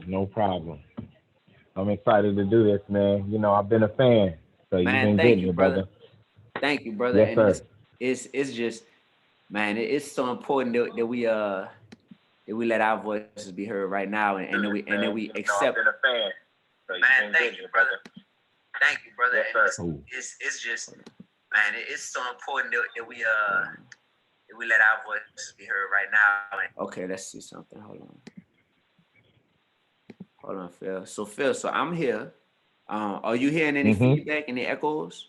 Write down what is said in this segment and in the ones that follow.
No problem. I'm excited to do this, man. You know, I've been a fan, so you've Man, been thank getting you, it, brother. brother. Thank you, brother. Yes, And sir. it's just, man, it's so important that we let our voices be heard right now, and then we Man, you know, accept. I've been a fan, so you've Man, been thank getting you, it, brother. brother. Thank you, brother. Yes, And sir. it's just, man, it's so important that we let our voices be heard right now. Okay, let's see something. Hold on, Phil. So Phil, so I'm here. Are you hearing any Mm-hmm. feedback, any echoes?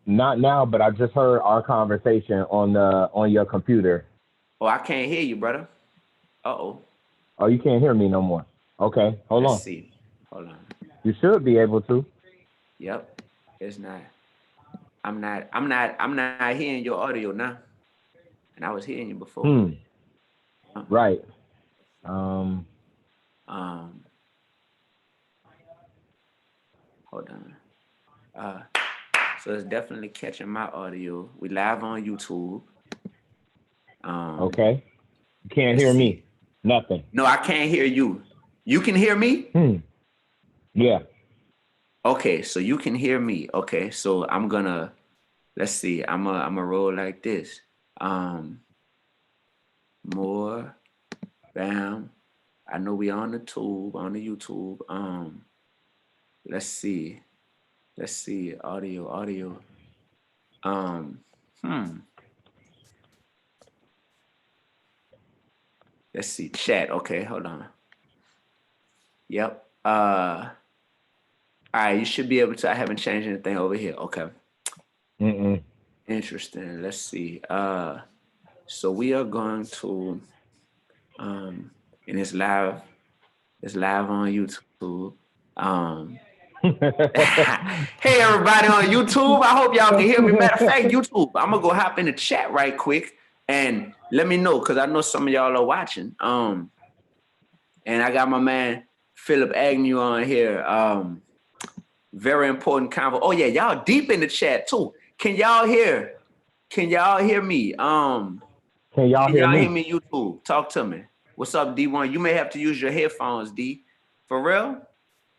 Not now, but I just heard our conversation on your computer. Oh, I can't hear you, brother. Uh-oh. Oh, you can't hear me no more. Okay, hold Let's on. see. Hold on. You should be able to. Yep. It's not. I'm not hearing your audio now. And I was hearing you before. Hmm. Uh, Right. Um, hold on. Uh, so it's definitely catching my audio. We live on YouTube. Um, Okay. You can't let's hear see. me. Nothing. No, I can't hear you. You can hear me? Hmm. Yeah. Okay, so you can hear me. Okay, so I'm gonna let's see. I'm a roll like this. Um, more, bam. I know we on the tube, on the YouTube. Let's see. Let's see. Audio. Um, hmm. Let's see. Chat. Okay, hold on. Yep. All right, you should be able to. I haven't changed anything over here. Okay. Mm-mm. Interesting. Let's see. So we are going to and it's live on YouTube. Um Hey everybody on YouTube. I hope y'all can hear me. Matter of fact, YouTube, I'm gonna go hop in the chat right quick and let me know because I know some of y'all are watching. And I got my man Philip Agnew on here. Very important convo. Oh yeah, y'all deep in the chat too. Can y'all hear? Can y'all hear me? Can y'all Can hear y'all hear me? me? YouTube, talk to me. What's up, D1? You may have to use your headphones, D. For real?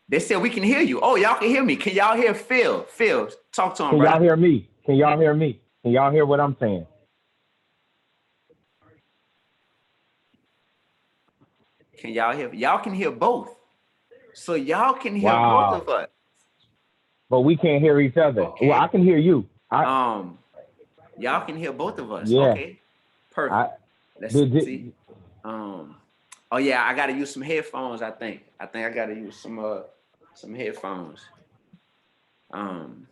They said we can hear you. Oh, y'all can hear me. Can y'all hear Phil? Phil, talk to him, Can y'all brother. hear me? Can y'all hear me? Can y'all hear what I'm saying? Can y'all hear? Y'all can hear both. So y'all can hear both Wow. of us. But we can't hear each other. Well, Okay. I can hear you. Um, y'all can hear both of us. Yeah. Okay. Perfect. I Let's see. did Um, oh yeah, I gotta use some headphones, I think. I gotta use some headphones. Um,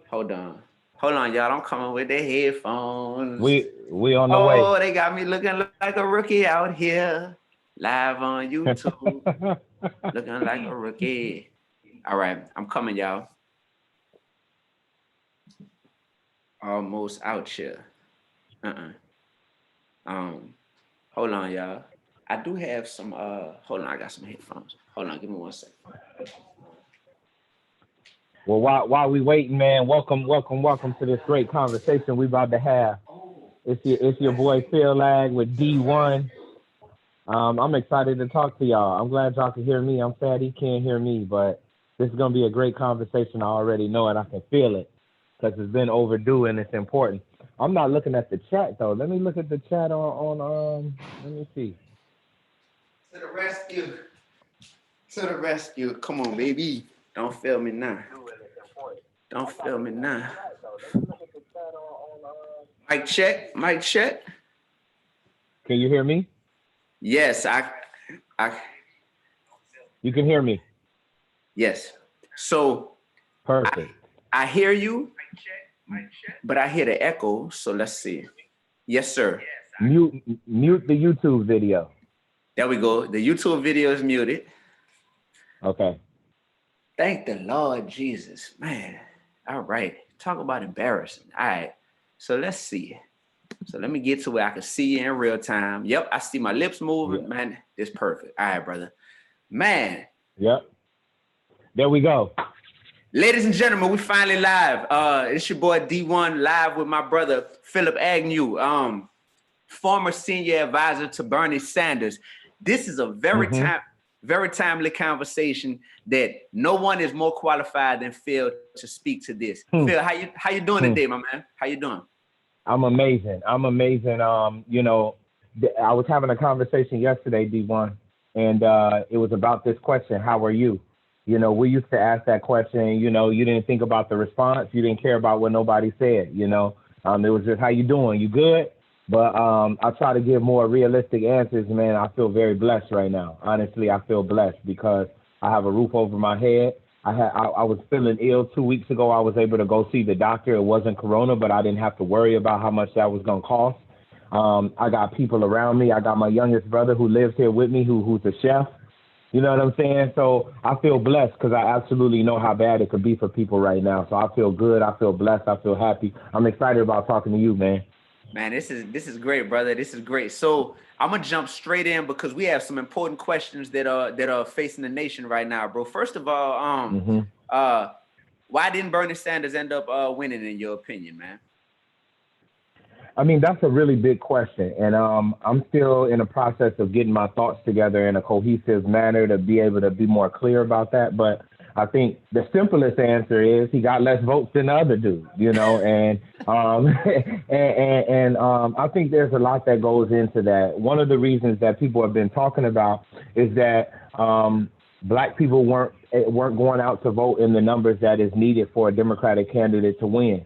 hold on. Hold on, y'all. I'm coming with the headphones. we on the way. Oh, they got me looking like a rookie out here. Live on YouTube. Looking like a rookie. All right, I'm coming, y'all. Almost out here. Uh-uh. Um, hold on, y'all. I do have some hold on, I got some headphones. Hold on, give me 1 second. Well, while we waiting, man, welcome to this great conversation we about to have. It's your boy Phil Lag with D1. I'm excited to talk to y'all. I'm glad y'all can hear me. I'm sad he can't hear me, but this is gonna be a great conversation. I already know it. I can feel it because it's been overdue and it's important. I'm not looking at the chat though. Let me look at the chat on. Let me see. To the rescue. To the rescue. Come on, baby. Don't fail me now. Don't fail me now. Mic check. Mic check. Can you hear me? Yes, I You can hear me. yes. So Perfect. I hear you, but I hear the echo. So let's see. Yes, sir. Mute the YouTube video. There we go. The YouTube video is muted. Okay. Thank the Lord Jesus. Man. All right. Talk about embarrassing. All right. So let's see. So let me get to where I can see you in real time. Yep, I see my lips moving. Yeah. Man, it's perfect. All right, brother. Man. Yep. There we go. Ladies and gentlemen, we finally live. It's your boy D1 live with my brother Philip Agnew, former senior advisor to Bernie Sanders. This is a Mm-hmm. very timely conversation that no one is more qualified than Phil to speak to this. Hmm. Phil, how you doing Hmm. today, my man? How you doing? I'm amazing. I'm amazing. I was having a conversation yesterday, D1, and it was about this question: How are you? We used to ask that question. You didn't think about the response. You didn't care about what nobody said. It was just how you doing? You good? But I try to give more realistic answers, man. I feel very blessed right now. Honestly, I feel blessed because I have a roof over my head. I was feeling ill 2 weeks ago. I was able to go see the doctor. It wasn't corona, but I didn't have to worry about how much that was gonna cost. I got people around me. I got my youngest brother who lives here with me, who's a chef. You know what I'm saying? So I feel blessed because I absolutely know how bad it could be for people right now. So I feel good. I feel blessed. I feel happy. I'm excited about talking to you, man. Man, this is great, brother. This is great. So I'm gonna jump straight in because we have some important questions that are facing the nation right now, bro. First of all, Hmm. uh, why didn't Bernie Sanders end up winning, in your opinion, man? I mean, that's a really big question. And I'm still in the process of getting my thoughts together in a cohesive manner to be able to be more clear about that. But I think the simplest answer is he got less votes than the other dude, and I think there's a lot that goes into that. One of the reasons that people have been talking about is that black people weren't going out to vote in the numbers that is needed for a Democratic candidate to win.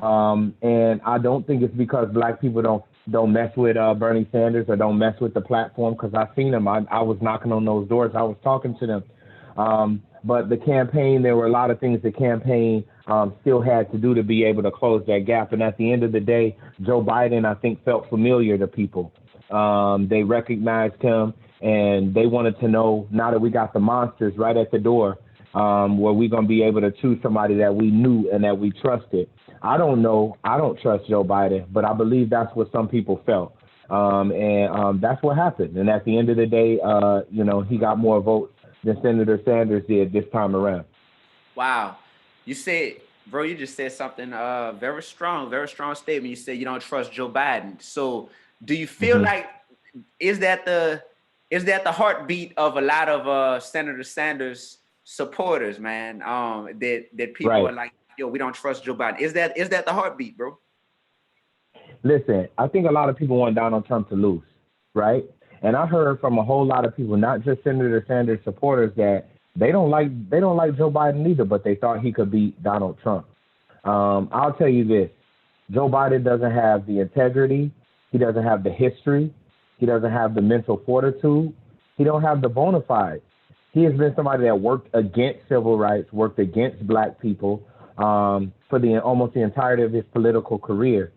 And I don't think it's because black people don't mess with Bernie Sanders or don't mess with the platform because I've seen them. I was knocking on those doors. I was talking to them. But the campaign, there were a lot of things the campaign still had to do to be able to close that gap. And at the end of the day, Joe Biden, I think, felt familiar to people. They recognized him and they wanted to know, now that we got the monsters right at the door, were we going to be able to choose somebody that we knew and that we trusted? I don't know. I don't trust Joe Biden, but I believe that's what some people felt. And that's what happened. And at the end of the day, he got more votes than Senator Sanders did this time around. Wow, you said, bro, you just said something very strong statement. You said you don't trust Joe Biden. So, do you feel Hmm. like is that the is that the heartbeat of a lot of Senator Sanders supporters, man? That people are Right. like, yo, we don't trust Joe Biden. Is that the heartbeat, bro? Listen, I think a lot of people want Donald Trump to lose, right? And I heard from a whole lot of people, not just Senator Sanders supporters, that they don't like Joe Biden either, but they thought he could beat Donald Trump. I'll tell you this: Joe Biden doesn't have the integrity, he doesn't have the history, he doesn't have the mental fortitude, he don't have the bona fides. He has been somebody that worked against civil rights, worked against black people for the almost the entirety of his political career.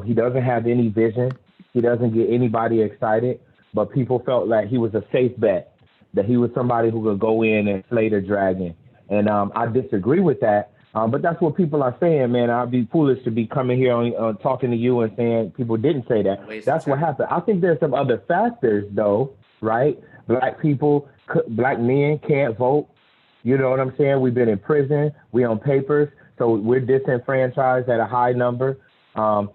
He doesn't have any vision. He doesn't get anybody excited. But people felt like he was a safe bet, that he was somebody who could go in and slay the dragon. And I disagree with that. But that's what people are saying, man. I'd be foolish to be coming here on talking to you and saying people didn't say that. Waste of That's what time. happened. I think there's some other factors, though, right? Black people, black men can't vote. You know what I'm saying? We've been in prison. We on papers. So we're disenfranchised at a high number.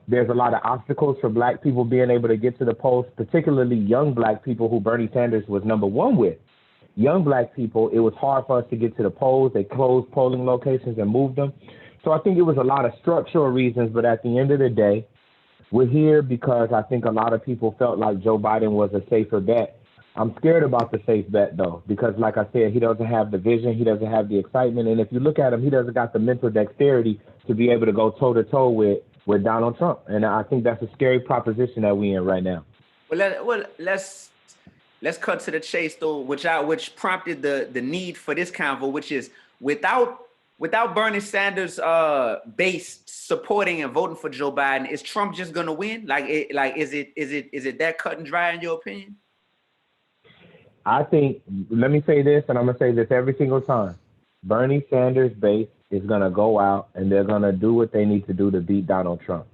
There's a lot of obstacles for black people being able to get to the polls, particularly young black people who Bernie Sanders was number one with. Young black people, it was hard for us to get to the polls. They closed polling locations and moved them. So I think it was a lot of structural reasons, but at the end of the day, we're here because I think a lot of people felt like Joe Biden was a safer bet. I'm scared about the safe bet though, because like I said, he doesn't have the vision, he doesn't have the excitement, and if you look at him, he doesn't got the mental dexterity to be able to go toe to toe with Donald Trump, and I think that's a scary proposition that we're in right now. Let's cut to the chase though, which prompted the need for this convo, which is without Bernie Sanders base supporting and voting for Joe Biden, is Trump just gonna win? Is it that cut and dry in your opinion? I think, let me say this, and I'm going to say this every single time. Bernie Sanders' base is going to go out and they're going to do what they need to do to beat Donald Trump.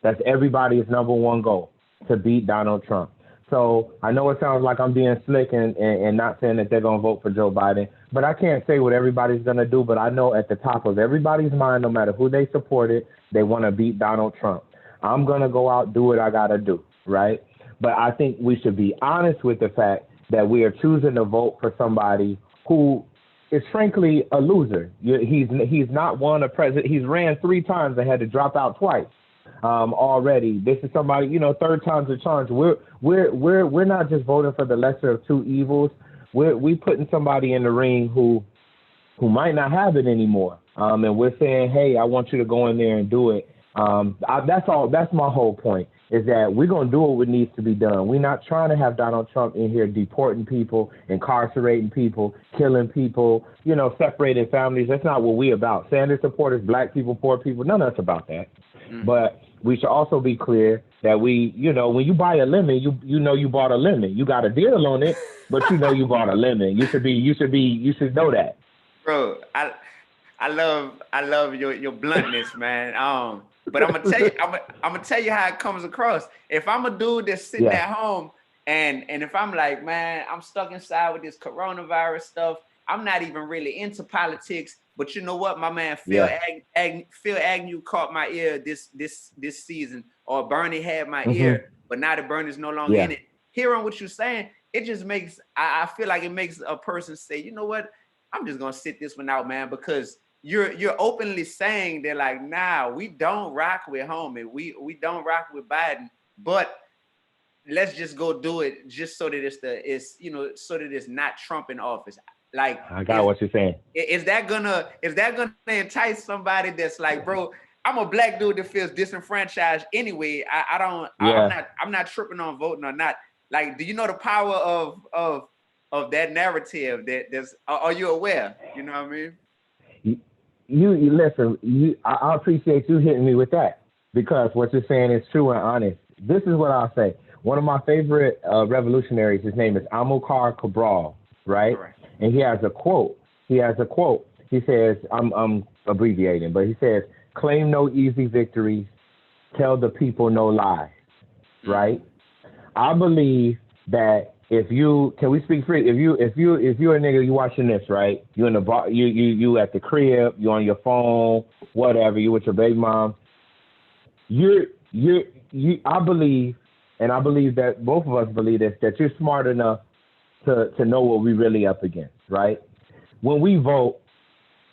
That's everybody's number one goal, to beat Donald Trump. So I know it sounds like I'm being slick and not saying that they're going to vote for Joe Biden, but I can't say what everybody's going to do. But I know at the top of everybody's mind, no matter who they supported, they want to beat Donald Trump. I'm going to go out, do what I got to do, right? But I think we should be honest with the fact that we are choosing to vote for somebody who is frankly a loser. He's not won a president. He's ran 3 times and had to drop out twice already. This is somebody, third time's a charge. We're not just voting for the lesser of two evils. We putting somebody in the ring who might not have it anymore. And we're saying, hey, I want you to go in there and do it. That's all. That's my whole point, is that we're going to do what needs to be done. We're not trying to have Donald Trump in here deporting people, incarcerating people, killing people, separating families. That's not what we about. Sanders supporters, black people, poor people, none of us about that. Mm-hmm. But we should also be clear that when you buy a lemon, you bought a lemon. You got a deal on it, but you bought a lemon. You should know that. Bro, I love your bluntness, man. But I'm gonna tell you how it comes across. If I'm a dude that's sitting at home and if I'm like, man, I'm stuck inside with this coronavirus stuff, I'm not even really into politics. But you know what, my man Phil Agnew caught my ear this season, or Bernie had my ear, but now that Bernie's no longer in it. Hearing what you're saying, it just makes I feel like it makes a person say, you know what, I'm just gonna sit this one out, man, because you're openly saying they're like, nah, we don't rock with homie, we don't rock with Biden, but let's just go do it just so that so that it's not Trump in office. Like, I got what you're saying. Is that gonna entice somebody that's like, bro, I'm a black dude that feels disenfranchised anyway. I'm not tripping on voting or not. Like, do you know the power of that narrative? Are you aware? You know what I mean? You listen. I appreciate you hitting me with that, because what you're saying is true and honest. This is what I'll say. One of my favorite revolutionaries, his name is Amilcar Cabral, right? Correct. And he has a quote. He says, I'm abbreviating, but he says, claim no easy victories, tell the people no lies, right? I believe that can we speak free? If you're a nigga, you watching this, right? You in the bar, you at the crib, you on your phone, whatever, you with your baby mom. I believe, and I believe that both of us believe this, that you're smart enough to know what we really up against, right? When we vote,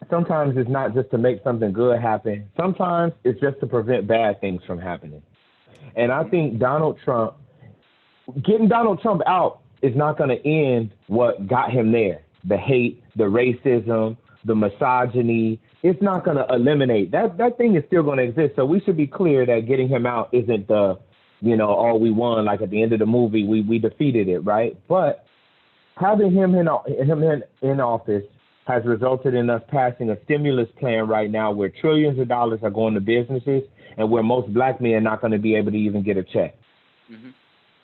sometimes it's not just to make something good happen. Sometimes it's just to prevent bad things from happening. And I think getting Donald Trump out is not going to end what got him there. The hate, the racism, the misogyny. It's not going to eliminate. That thing is still going to exist. So we should be clear that getting him out isn't all we won. Like at the end of the movie, we defeated it, right? But having him in office has resulted in us passing a stimulus plan right now where trillions of dollars are going to businesses and where most black men are not going to be able to even get a check. Mm-hmm.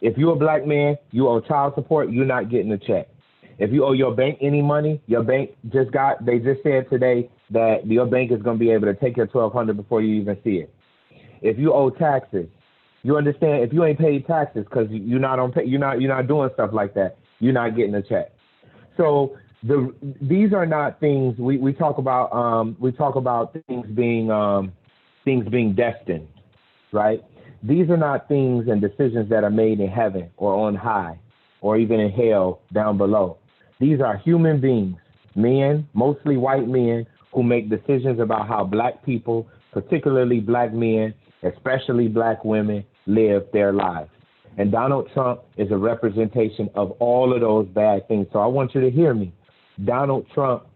If you're a black man, you owe child support, you're not getting a check. If you owe your bank any money, your bank they just said today that your bank is going to be able to take your $1,200 before you even see it. If you owe taxes, you understand, if you ain't paid taxes because you're not doing stuff like that, you're not getting a check. So these are not things we talk about. We talk about things being destined, right? These are not things and decisions that are made in heaven or on high or even in hell down below. These are human beings, men, mostly white men, who make decisions about how black people, particularly black men, especially black women, live their lives. And Donald Trump is a representation of all of those bad things. So I want you to hear me. Donald Trump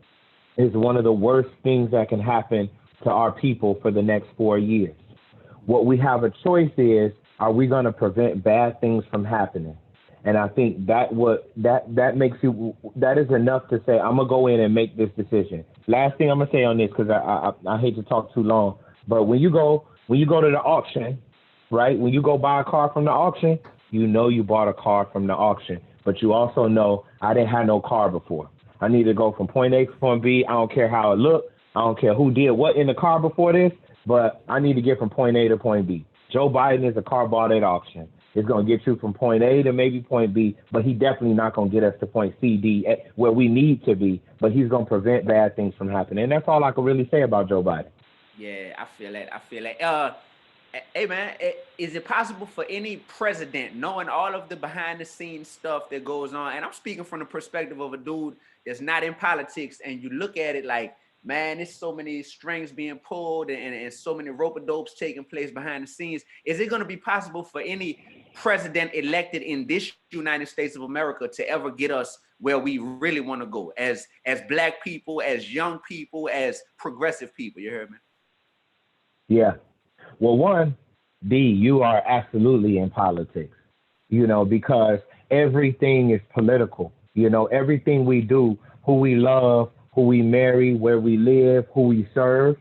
is one of the worst things that can happen to our people for the next 4 years. What we have a choice is, are we going to prevent bad things from happening? And I think that is enough to say, I'm going to go in and make this decision. Last thing I'm going to say on this, because I hate to talk too long, but when you go to the auction, right? When you go buy a car from the auction, you bought a car from the auction, but you also know I didn't have no car before. I need to go from point A to point B. I don't care how it looked. I don't care who did what in the car before this, but I need to get from point A to point B. Joe Biden is a car bought at auction. It's going to get you from point A to maybe point B, but he definitely not going to get us to point C, D, where we need to be, but he's going to prevent bad things from happening. And that's all I can really say about Joe Biden. Yeah, I feel that. Hey man, is it possible for any president, knowing all of the behind the scenes stuff that goes on, and I'm speaking from the perspective of a dude that's not in politics, and you look at it like, man, there's so many strings being pulled and so many rope-a-dopes taking place behind the scenes. Is it going to be possible for any president elected in this United States of America to ever get us where we really want to go as black people, as young people, as progressive people? You heard me? Yeah. Well, one, D, you are absolutely in politics, because everything is political. Everything we do, who we love, who we marry, where we live, who we serve,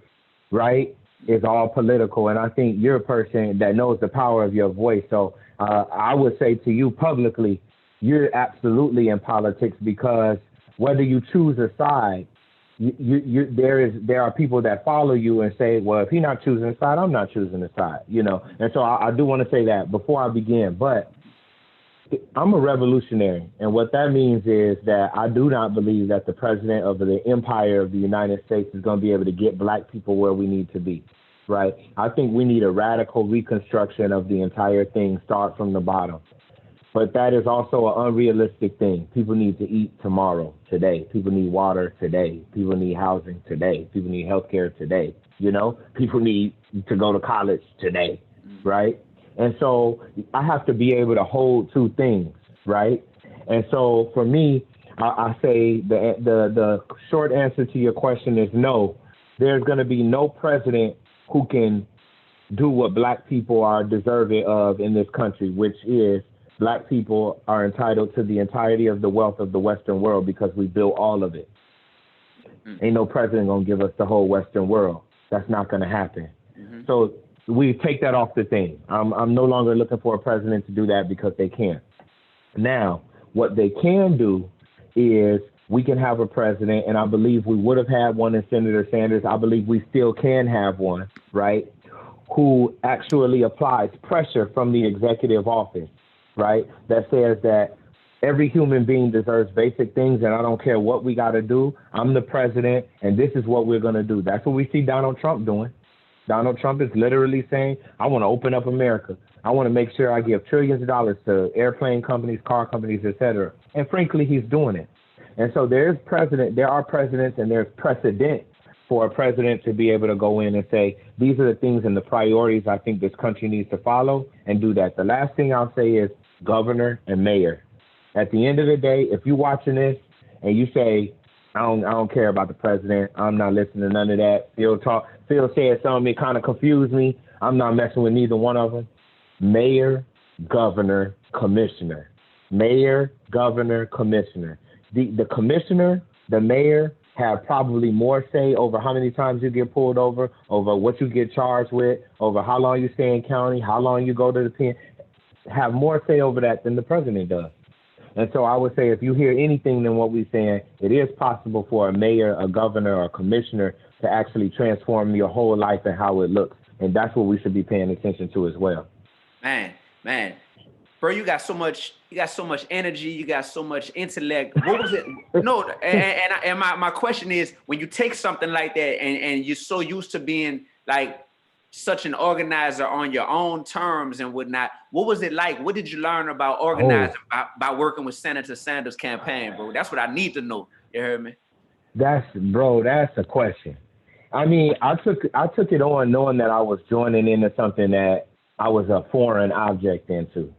right, is all political. And I think you're a person that knows the power of your voice. So I would say to you publicly, you're absolutely in politics because whether you choose a side, there are people that follow you and say, well, if he's not choosing a side, I'm not choosing a side, And so I do want to say that before I begin, but I'm a revolutionary. And what that means is that I do not believe that the president of the empire of the United States is going to be able to get black people where we need to be, right? I think we need a radical reconstruction of the entire thing, start from the bottom. But that is also an unrealistic thing. People need to eat tomorrow, today. People need water today. People need housing today. People need healthcare today. People need to go to college today, right? And so I have to be able to hold two things, right? And so for me, I say the short answer to your question is no. There's going to be no president who can do what black people are deserving of in this country, which is black people are entitled to the entirety of the wealth of the Western world because we built all of it. Ain't no president gonna give us the whole Western world. That's not gonna happen. So we take that off the thing. I'm no longer looking for a president to do that because they can't. Now, what they can do is we can have a president, and I believe we would have had one in Senator Sanders. I believe we still can have one, right, who actually applies pressure from the executive office, right, that says that every human being deserves basic things, and I don't care what we got to do. I'm the president, and this is what we're going to do. That's what we see Donald Trump doing. Donald Trump is literally saying, I want to open up America. I want to make sure I give trillions of dollars to airplane companies, car companies, et cetera. And frankly, he's doing it. And so there are presidents, and there's precedent for a president to be able to go in and say, these are the things and the priorities I think this country needs to follow and do that. The last thing I'll say is governor and mayor. At the end of the day, if you're watching this and you say, I don't care about the president, I'm not listening to none of that. Phil said something that kind of confused me. I'm not messing with neither one of them. Mayor, governor, commissioner. Mayor, governor, commissioner. The commissioner, the mayor have probably more say over how many times you get pulled over what you get charged with, over how long you stay in county, how long you go to the pen. Have more say over that than the president does. And so I would say if you hear anything than what we're saying, it is possible for a mayor, a governor, or a commissioner to actually transform your whole life and how it looks. And that's what we should be paying attention to as well. Man, bro, you got so much energy, you got so much intellect. What was it? No, and my question is, when you take something like that and you're so used to being like such an organizer on your own terms and whatnot, what was it like? What did you learn about organizing by working with Senator Sanders' campaign, bro? That's what I need to know. You heard me? That's a question. I mean, I took it on knowing that I was joining into something that I was a foreign object into,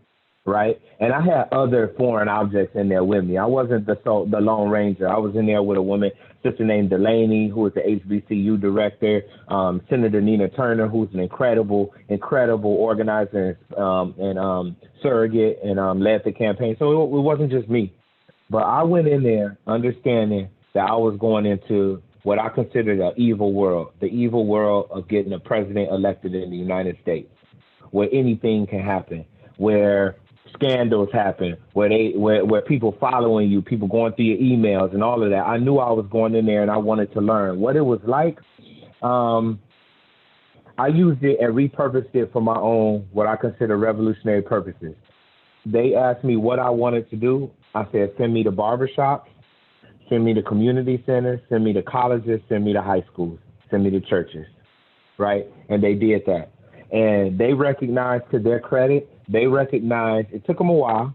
right? And I had other foreign objects in there with me. I wasn't the Lone Ranger. I was in there with a woman, sister named Delaney, who was the HBCU director, Senator Nina Turner, who's an incredible organizer and surrogate and led the campaign. So it wasn't just me. But I went in there understanding that I was going into what I considered the evil world of getting a president elected in the United States, where anything can happen, where scandals happen, where people following you, people going through your emails and all of that. I knew I was going in there and I wanted to learn what it was like. I used it and repurposed it for my own, what I consider revolutionary purposes. They asked me what I wanted to do. I said, send me to barbershops, send me to community centers, send me to colleges, send me to high schools, send me to churches, right? And they did that. And they recognize, to their credit, they recognize, it took them a while,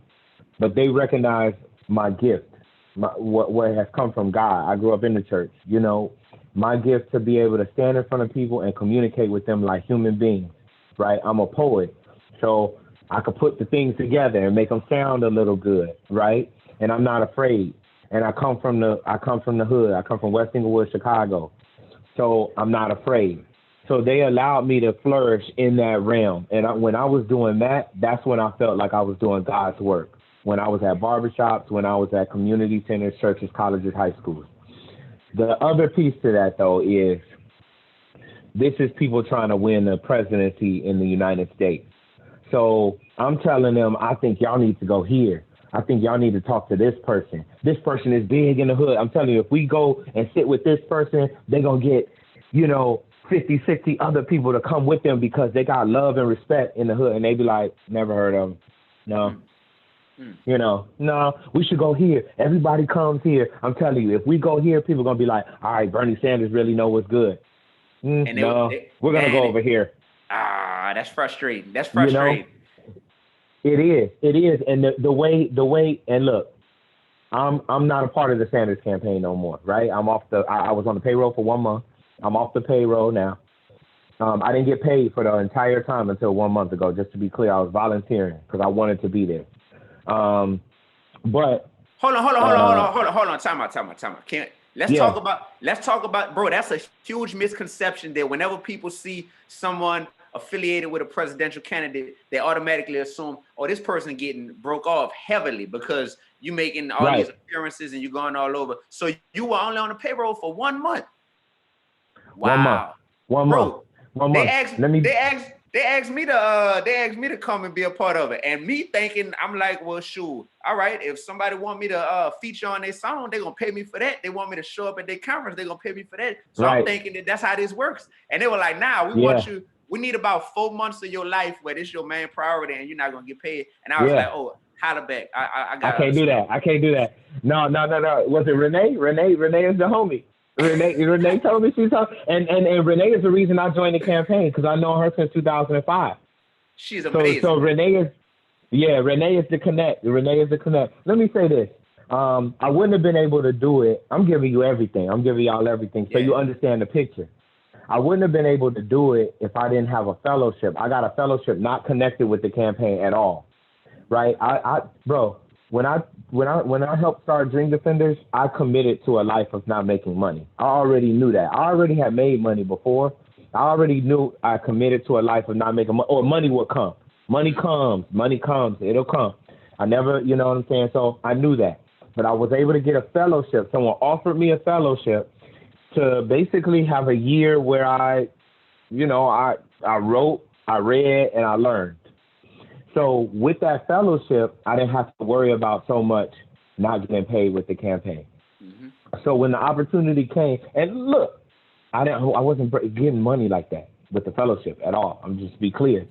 but they recognize my gift, what has come from God. I grew up in the church, you know, my gift to be able to stand in front of people and communicate with them like human beings, right? I'm a poet, so I could put the things together and make them sound a little good, right? And I'm not afraid. And I come from the hood. I come from West Inglewood, Chicago, so I'm not afraid. So they allowed me to flourish in that realm. And when I was doing that, that's when I felt like I was doing God's work. When I was at barbershops, when I was at community centers, churches, colleges, high schools. The other piece to that, though, is this is people trying to win the presidency in the United States. So I'm telling them, I think y'all need to go here. I think y'all need to talk to this person. This person is big in the hood. I'm telling you, if we go and sit with this person, they're going to get, you know, 50, 60 other people to come with them because they got love and respect in the hood. And they be like, never heard of them. No. You know, no, we should go here. Everybody comes here. I'm telling you, if we go here, people are going to be like, all right, Bernie Sanders really know what's good. We're going to go over here. That's frustrating. That's frustrating. You know, it is. And the way, and look, I'm not a part of the Sanders campaign no more, right? I was on the payroll for 1 month. I'm off the payroll now. I didn't get paid for the entire time until 1 month ago. Just to be clear, I was volunteering because I wanted to be there. But hold on. Time out. Let's talk about, bro. That's a huge misconception that whenever people see someone affiliated with a presidential candidate, they automatically assume, oh, this person getting broke off heavily because you making all these appearances and you going all over. So you were only on the payroll for 1 month. Wow. 1 month. They asked me to come and be a part of it. And me thinking, I'm like, well, shoot, all right, if somebody want me to feature on their song, they're going to pay me for that. They want me to show up at their conference, they're going to pay me for that. So I'm thinking that's how this works. And they were like, nah, we need about 4 months of your life where this your main priority and you're not going to get paid. And I was like, oh, holla back. I can't do that. No. Was it Renee? Renee is the homie. Renee told me she's talking, and Renee is the reason I joined the campaign because I know her since 2005. She's amazing. So Renee is the connect. Renee is the connect. Let me say this. I wouldn't have been able to do it. I'm giving you everything. I'm giving y'all everything so you understand the picture. I wouldn't have been able to do it if I didn't have a fellowship. I got a fellowship not connected with the campaign at all. Right? Bro, when I helped start Dream Defenders, I committed to a life of not making money. I already knew that. I already had made money before. I already knew I committed to a life of not making money, or money will come. Money comes, it'll come. I never, you know what I'm saying? So I knew that. But I was able to get a fellowship. Someone offered me a fellowship to basically have a year where I wrote, I read, and I learned. So with that fellowship, I didn't have to worry about so much not getting paid with the campaign. Mm-hmm. So when the opportunity came, and look, I wasn't getting money like that with the fellowship at all. I'm just to be clear,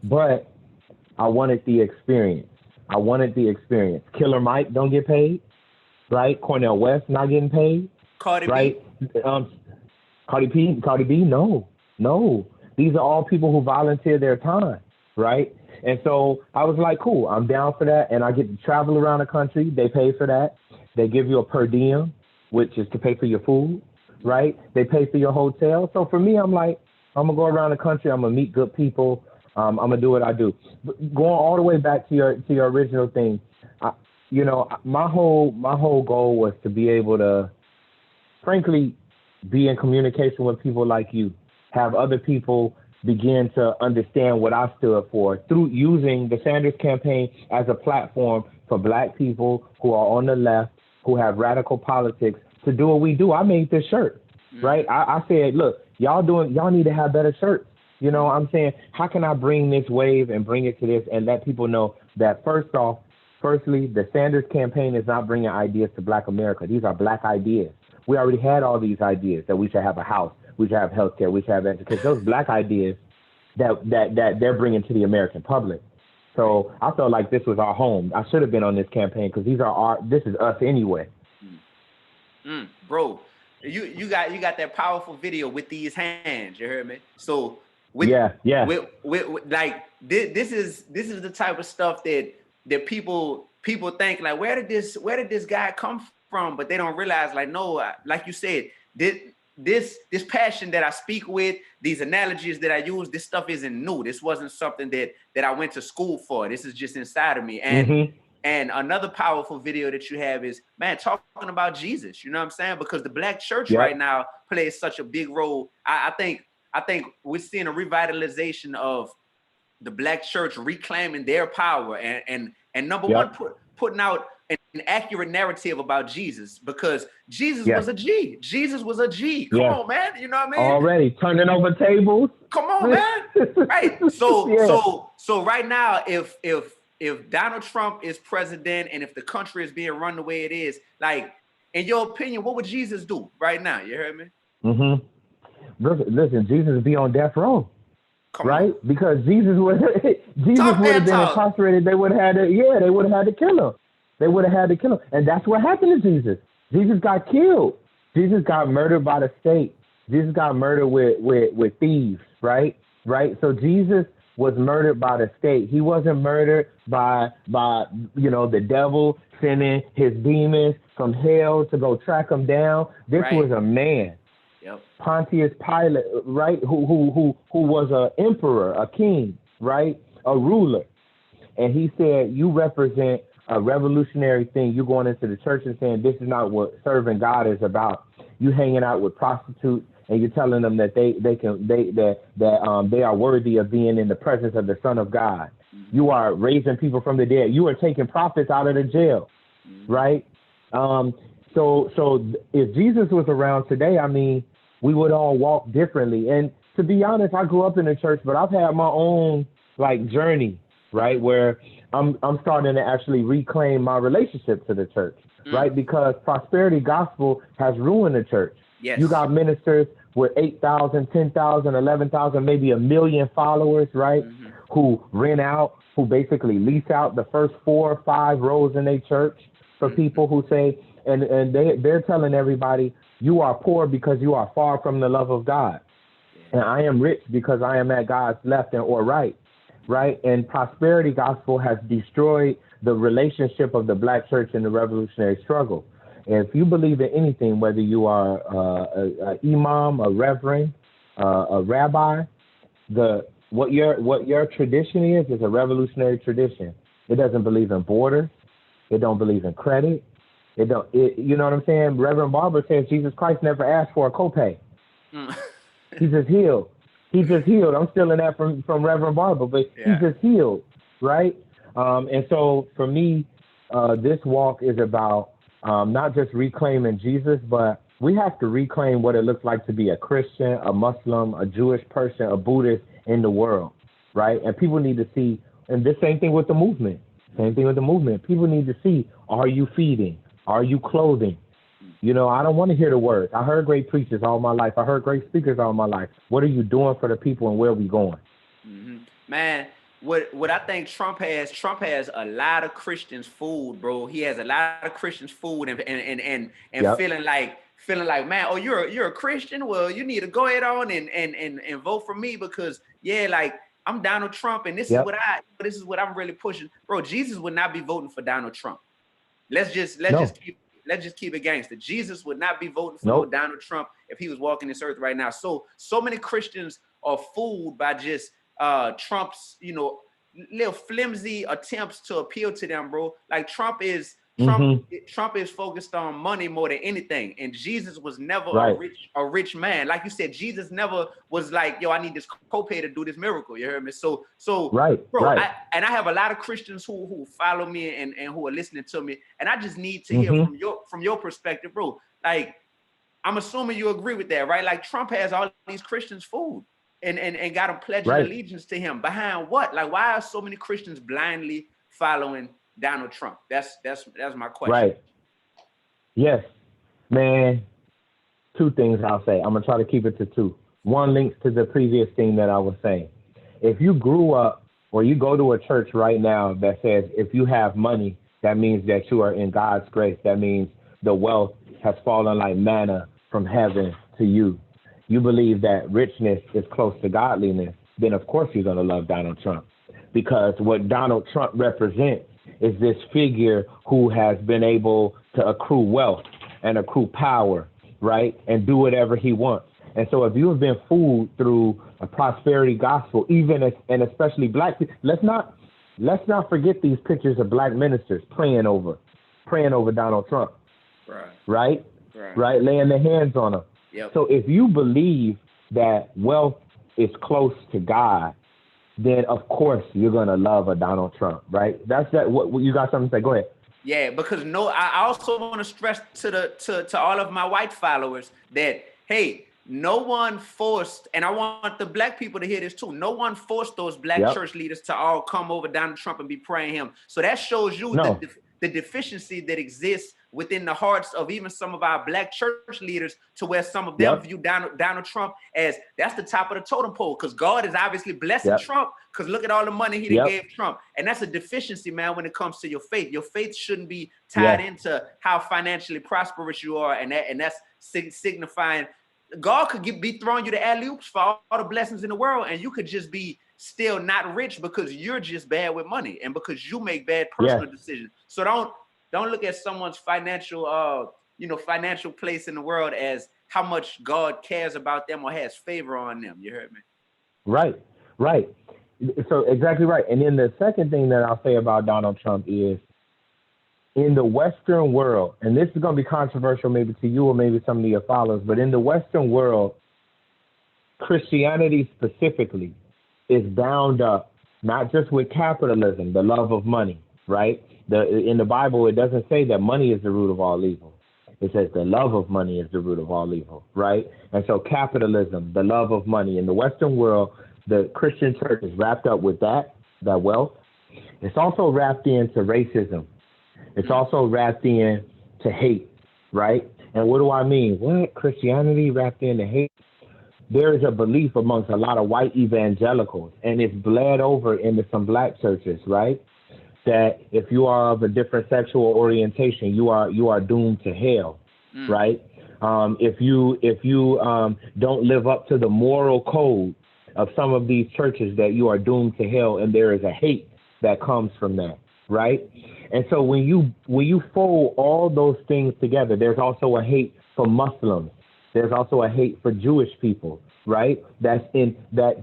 but I wanted the experience. Killer Mike don't get paid, right? Cornel West not getting paid, right? Cardi B, no. These are all people who volunteer their time, right? And so I was like, cool, I'm down for that. And I get to travel around the country. They pay for that. They give you a per diem, which is to pay for your food, right? They pay for your hotel. So for me, I'm like, I'm going to go around the country. I'm going to meet good people. I'm going to do what I do. But going all the way back to your original thing, my whole goal was to be able to, frankly, be in communication with people like you, have other people begin to understand what I stood for through using the Sanders campaign as a platform for Black people who are on the left, who have radical politics, to do what we do. I made this shirt, right? I said, look, y'all need to have better shirts. You know what I'm saying? How can I bring this wave and bring it to this and let people know that firstly, the Sanders campaign is not bringing ideas to Black America. These are Black ideas. We already had all these ideas that we should have a house, we should have healthcare, we should have education. Those Black ideas that they're bringing to the American public. So I felt like this was our home. I should have been on this campaign because this is us anyway. Bro, you got that powerful video with these hands. You heard me? So with Yeah, yeah. with like this is the type of stuff that people think like, where did this guy come from? But they don't realize, like, no, like you said, this passion that I speak with, these analogies that I use, this stuff isn't new. This wasn't something that I went to school for. This is just inside of me. And another powerful video that you have is, man, talking about Jesus. You know what I'm saying? Because the Black church right now plays such a big role. I think we're seeing a revitalization of the Black church reclaiming their power and number one, putting out an accurate narrative about Jesus, because Jesus was a G. Jesus was a G. Come on, man. You know what I mean? Already turning over tables. Come on, man. Right. So right now, if Donald Trump is president and if the country is being run the way it is, like, in your opinion, what would Jesus do right now? You heard me? Listen, Jesus would be on death row. Come right? on. Because Jesus would have been incarcerated. They would have had to kill him. They would have had to kill him. And that's what happened to Jesus. Jesus got killed. Jesus got murdered by the state. Jesus got murdered with thieves, right? Right? So Jesus was murdered by the state. He wasn't murdered by the devil sending his demons from hell to go track him down. This was a man. Yep. Pontius Pilate, right? Who was an emperor, a king, right? A ruler. And he said, you represent a revolutionary thing. You're going into the church and saying this is not what serving God is about. You hanging out with prostitutes and you're telling them that they are worthy of being in the presence of the Son of God. You are raising people from the dead. You are taking prophets out of the jail, right? So if Jesus was around today, I mean, we would all walk differently. And to be honest, I grew up in the church, but I've had my own journey, right, where I'm starting to actually reclaim my relationship to the church, right? Because prosperity gospel has ruined the church. Yes. You got ministers with 8,000, 10,000, 11,000, maybe 1 million followers, right? Who rent out, who basically lease out the first 4 or 5 rows in their church for people who say, and they're telling everybody, you are poor because you are far from the love of God. And I am rich because I am at God's left or right, right? And prosperity gospel has destroyed the relationship of the Black church in the revolutionary struggle. And if you believe in anything, whether you are an imam, a reverend, a rabbi, what your tradition is a revolutionary tradition. It doesn't believe in borders. It don't believe in credit. You know what I'm saying? Reverend Barber says Jesus Christ never asked for a copay. He just healed. He just healed. I'm stealing that from Reverend Barber, but he just healed, right? And so for me, this walk is about not just reclaiming Jesus, but we have to reclaim what it looks like to be a Christian, a Muslim, a Jewish person, a Buddhist in the world, right? And people need to see, and the same thing with the movement. Same thing with the movement. People need to see, are you feeding? Are you clothing? You know, I don't want to hear the words. I heard great preachers all my life. I heard great speakers all my life. What are you doing for the people and where are we going? Man, what I think Trump has a lot of Christians fooled, bro. He has a lot of Christians fooled and feeling like, man, oh, you're a Christian? Well, you need to go ahead on and vote for me because like I'm Donald Trump and this is what I'm really pushing. Bro, Jesus would not be voting for Donald Trump. Let's just keep it gangster. Jesus would not be voting for Donald Trump if he was walking this earth right now. So many Christians are fooled by just Trump's, little flimsy attempts to appeal to them, bro. Like Trump is focused on money more than anything, and Jesus was never a rich man. Like you said, Jesus never was like, yo, I need this copay to do this miracle. You heard me? So bro. I have a lot of Christians who follow me and who are listening to me, and I just need to hear from your perspective, bro. Like, I'm assuming you agree with that, right? Like Trump has all these Christians fooled and got them pledging allegiance to him. Behind what? Like, why are so many Christians blindly following Donald Trump? That's my question. Right. Yes, man. 2 things I'll say. I'm gonna try to keep it to 2. One links to the previous thing that I was saying. If you grew up or you go to a church right now that says if you have money, that means that you are in God's grace. That means the wealth has fallen like manna from heaven to you. You believe that richness is close to godliness. then of course you're going to love Donald Trump, because what Donald Trump represents is this figure who has been able to accrue wealth and accrue power, right, and do whatever he wants. And so if you have been fooled through a prosperity gospel, and especially black people, let's not forget these pictures of black ministers praying over Donald Trump, right, laying their hands on him. Yep. So if you believe that wealth is close to God, then of course you're gonna love a Donald Trump, right? That's that. What you got something to say? Go ahead. Yeah, because I also want to stress to all of my white followers that, hey, no one forced, and I want the black people to hear this too. No one forced those black church leaders to all come over Donald Trump and be praying him. So that shows you the deficiency that exists within the hearts of even some of our black church leaders, to where some of them view Donald Trump as that's the top of the totem pole, because God is obviously blessing Trump, because look at all the money he gave Trump. And that's a deficiency, man, when it comes to your faith. Your faith shouldn't be tied into how financially prosperous you are, and that's signifying God could be throwing you the alley-oops for all the blessings in the world, and you could just be still not rich because you're just bad with money and because you make bad personal decisions. So don't look at someone's financial financial place in the world as how much God cares about them or has favor on them. You heard me? Right. So exactly right. And then the second thing that I'll say about Donald Trump is, in the Western world, and this is going to be controversial maybe to you or maybe some of your followers, but in the Western world, Christianity specifically is bound up not just with capitalism, the love of money, right? In the Bible, it doesn't say that money is the root of all evil. It says the love of money is the root of all evil, right? And so capitalism, the love of money. In the Western world, the Christian church is wrapped up with that wealth. It's also wrapped into racism. It's also wrapped in to hate, right? And what do I mean? What? Christianity wrapped into hate? There is a belief amongst a lot of white evangelicals, and it's bled over into some black churches, right? That if you are of a different sexual orientation, you are doomed to hell, right? If you don't live up to the moral code of some of these churches, that you are doomed to hell, and there is a hate that comes from that, right? And so when you fold all those things together, there's also a hate for Muslims. There's also a hate for Jewish people, right? That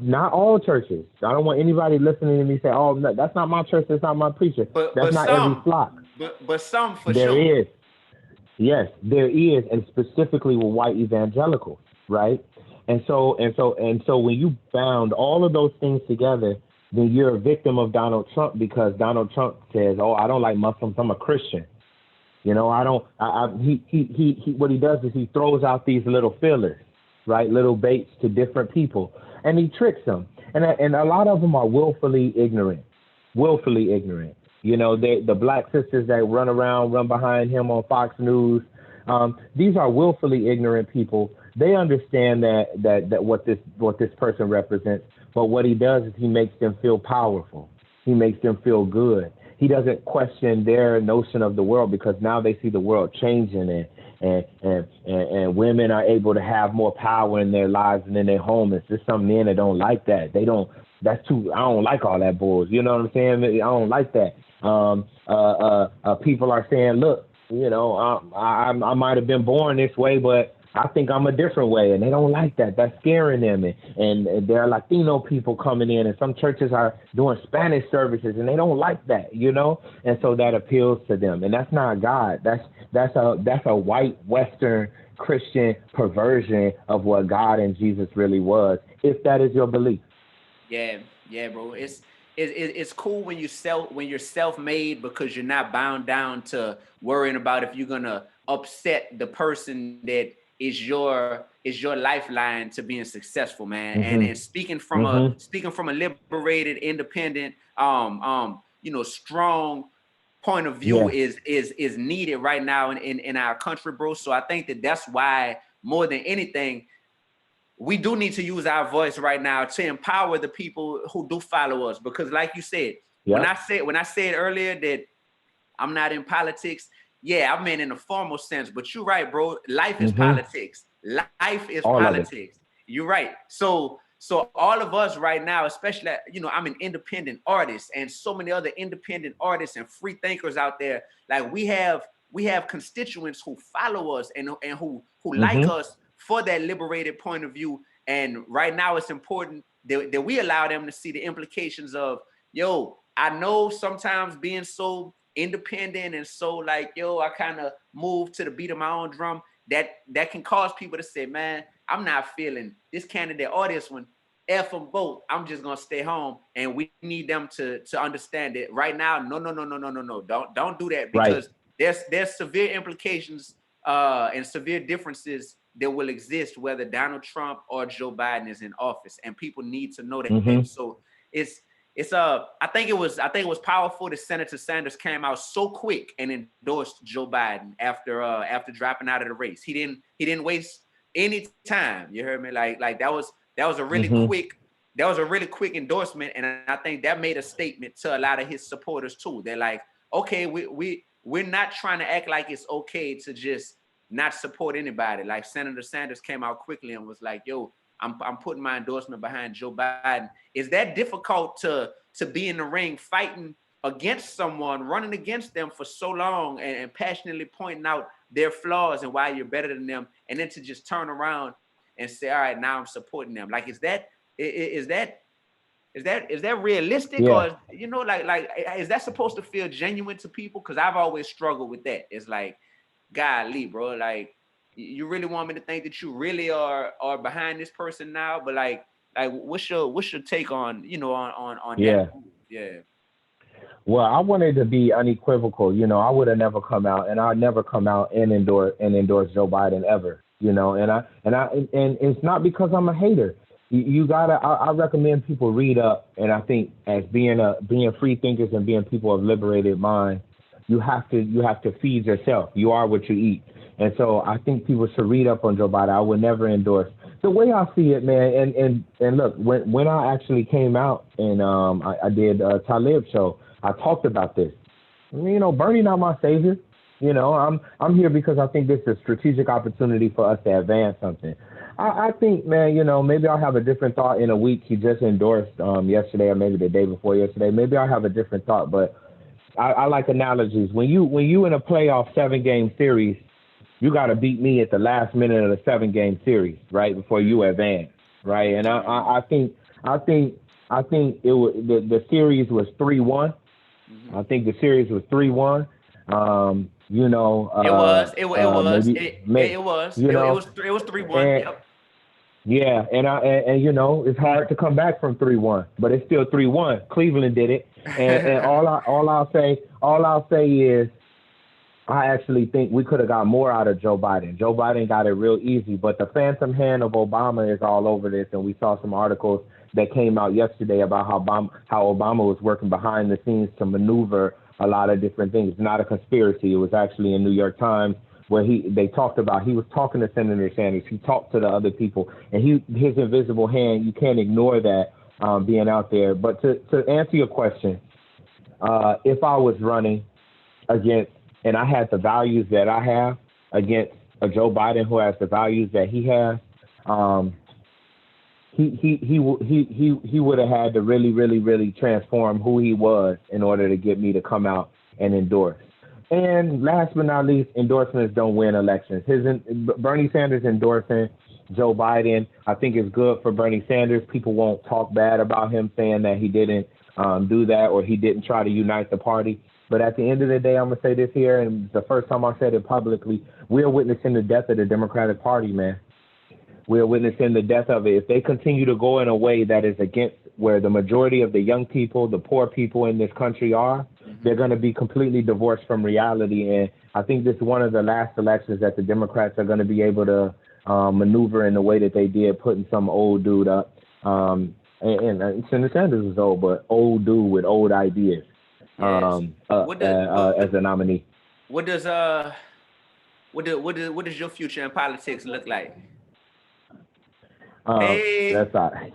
not all churches. I don't want anybody listening to me say, "Oh, no, that's not my church. That's not my preacher." That's not every flock. But some for there sure. There is. Yes, there is, and specifically with white evangelicals, right? And so when you bound all of those things together, then you're a victim of Donald Trump, because Donald Trump says, "Oh, I don't like Muslims. I'm a Christian." What he does is he throws out these little fillers, right? Little baits to different people, and he tricks them. And a lot of them are willfully ignorant. The black sisters that run behind him on Fox News. These are willfully ignorant people. They understand that what this person represents, but what he does is he makes them feel powerful. He makes them feel good. He doesn't question their notion of the world, because now they see the world changing, and women are able to have more power in their lives and in their home. It's just some men that don't like that. That's too, I don't like all that bull. You know what I'm saying? I don't like that. People are saying, look, I might have been born this way, but I think I'm a different way, and they don't like that. That's scaring them. And there are Latino people coming in, and some churches are doing Spanish services, and they don't like that, And so that appeals to them, and that's not God. That's a white Western Christian perversion of what God and Jesus really was, if that is your belief. Yeah, bro. It's cool when you're self-made, because you're not bound down to worrying about if you're gonna upset the person that is your lifeline to being successful, man. Mm-hmm. And speaking from a liberated, independent, strong point of view is needed right now in our country, bro. So I think that's why, more than anything, we do need to use our voice right now to empower the people who do follow us. Because like you said, when I said earlier that I'm not in politics, yeah, I mean in a formal sense, but you're right, bro. Life is politics. Life is all politics. You're right. So So all of us right now, especially, I'm an independent artist, and so many other independent artists and free thinkers out there. Like we have constituents who follow us and who like us for that liberated point of view. And right now it's important that we allow them to see the implications of, yo, I know sometimes being so independent and so like, yo, I kind of move to the beat of my own drum, that can cause people to say, man, I'm not feeling this candidate or this one. F them both. I'm just gonna stay home, and we need them to understand it right now. No. Don't do that, because there's severe implications and severe differences that will exist whether Donald Trump or Joe Biden is in office, and people need to know that. So it's I think it was powerful that Senator Sanders came out so quick and endorsed Joe Biden after dropping out of the race. He didn't waste any time. You heard me? Like that was a really quick endorsement, and I think that made a statement to a lot of his supporters too. They're like, okay, we're not trying to act like it's okay to just not support anybody. Like Senator Sanders came out quickly and was like, yo, I'm putting my endorsement behind Joe Biden. Is that difficult to be in the ring fighting against someone, running against them for so long and passionately pointing out their flaws and why you're better than them, and then to just turn around and say, all right, now I'm supporting them? Like, is that realistic? Or, like, is that supposed to feel genuine to people? Because I've always struggled with that. It's like, golly, bro, like, you really want me to think that you really are behind this person now? But like what's your take on on that? Yeah. Well, I wanted to be unequivocal. I would have never come out, and I'd never come out and endorse Joe Biden ever. And it's not because I'm a hater. You gotta. I recommend people read up, and I think as being free thinkers and being people of liberated mind, you have to feed yourself. You are what you eat. And so I think people should read up on Joe Biden. I would never endorse. The way I see it, man, and look, when I actually came out and I did a Talib show, I talked about this. Bernie not my savior. I'm here because I think this is a strategic opportunity for us to advance something. I think, man, maybe I'll have a different thought in a week. He just endorsed yesterday, or maybe the day before yesterday. Maybe I'll have a different thought, but I like analogies. When you in a playoff 7-game series, you got to beat me at the last minute of the 7-game series, right, before you advance, right? And I think it was the series was 3-1. I think the series was 3-1. It was 3-1. Yep. Yeah, and it's hard to come back from 3-1, but it's still 3-1. Cleveland did it, and all I'll say is, I actually think we could have got more out of Joe Biden. Joe Biden got it real easy, but the phantom hand of Obama is all over this, and we saw some articles that came out yesterday about how Obama was working behind the scenes to maneuver a lot of different things. Not a conspiracy. It was actually in New York Times where they talked about, he was talking to Senator Sanders. He talked to the other people, and his invisible hand, you can't ignore that being out there. But to answer your question, if I was running against, and I had the values that I have, against a Joe Biden who has the values that he has, he would have had to really, really, really transform who he was in order to get me to come out and endorse. And last but not least, endorsements don't win elections. Bernie Sanders endorsing Joe Biden, I think is good for Bernie Sanders. People won't talk bad about him, saying that he didn't do that or he didn't try to unite the party. But at the end of the day, I'm going to say this here, and the first time I said it publicly, we are witnessing the death of the Democratic Party, man. We are witnessing the death of it. If they continue to go in a way that is against where the majority of the young people, the poor people in this country are, they're going to be completely divorced from reality. And I think this is one of the last elections that the Democrats are going to be able to maneuver in the way that they did, putting some old dude up. And Senator Sanders is old, but old dude with old ideas. As a nominee. What does your future in politics look like? That's all right.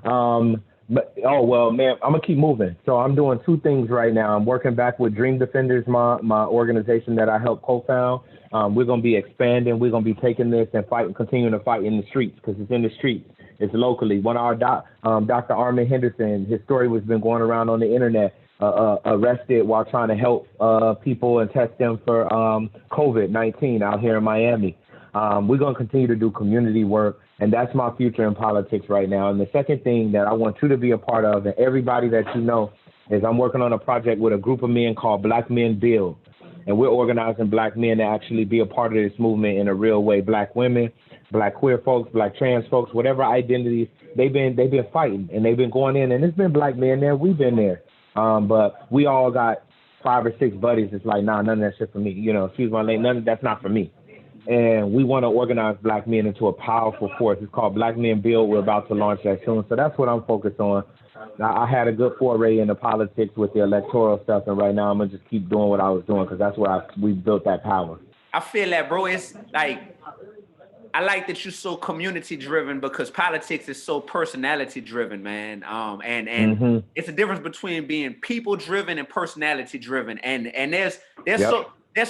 Well, man, I'm gonna keep moving. So I'm doing two things right now. I'm working back with Dream Defenders, my organization that I helped co-found. We're gonna be expanding. We're gonna be taking this and continuing to fight in the streets, because it's in the streets. It's locally. One of our Dr. Armin Henderson, his story was been going around on the internet. Arrested while trying to help people and test them for COVID-19 out here in Miami. We're going to continue to do community work, and that's my future in politics right now. And the second thing that I want you to be a part of, and everybody that you know, is I'm working on a project with a group of men called Black Men Build. And we're organizing Black men to actually be a part of this movement in a real way. Black women, Black queer folks, Black trans folks, whatever identities, they've been fighting, and they've been going in. And it's been Black men there, we've been there. But we all got 5 or 6 buddies. It's like, nah, none of that shit for me. You know, excuse my language, that's not for me. And we want to organize Black men into a powerful force. It's called Black Men Build. We're about to launch that soon. So that's what I'm focused on. I had a good foray into politics with the electoral stuff, and right now I'm going to just keep doing what I was doing because that's where we built that power. I feel that, bro. It's like, I like that you're so community driven because politics is so personality driven, man. And it's a difference between being people driven and personality driven. And there's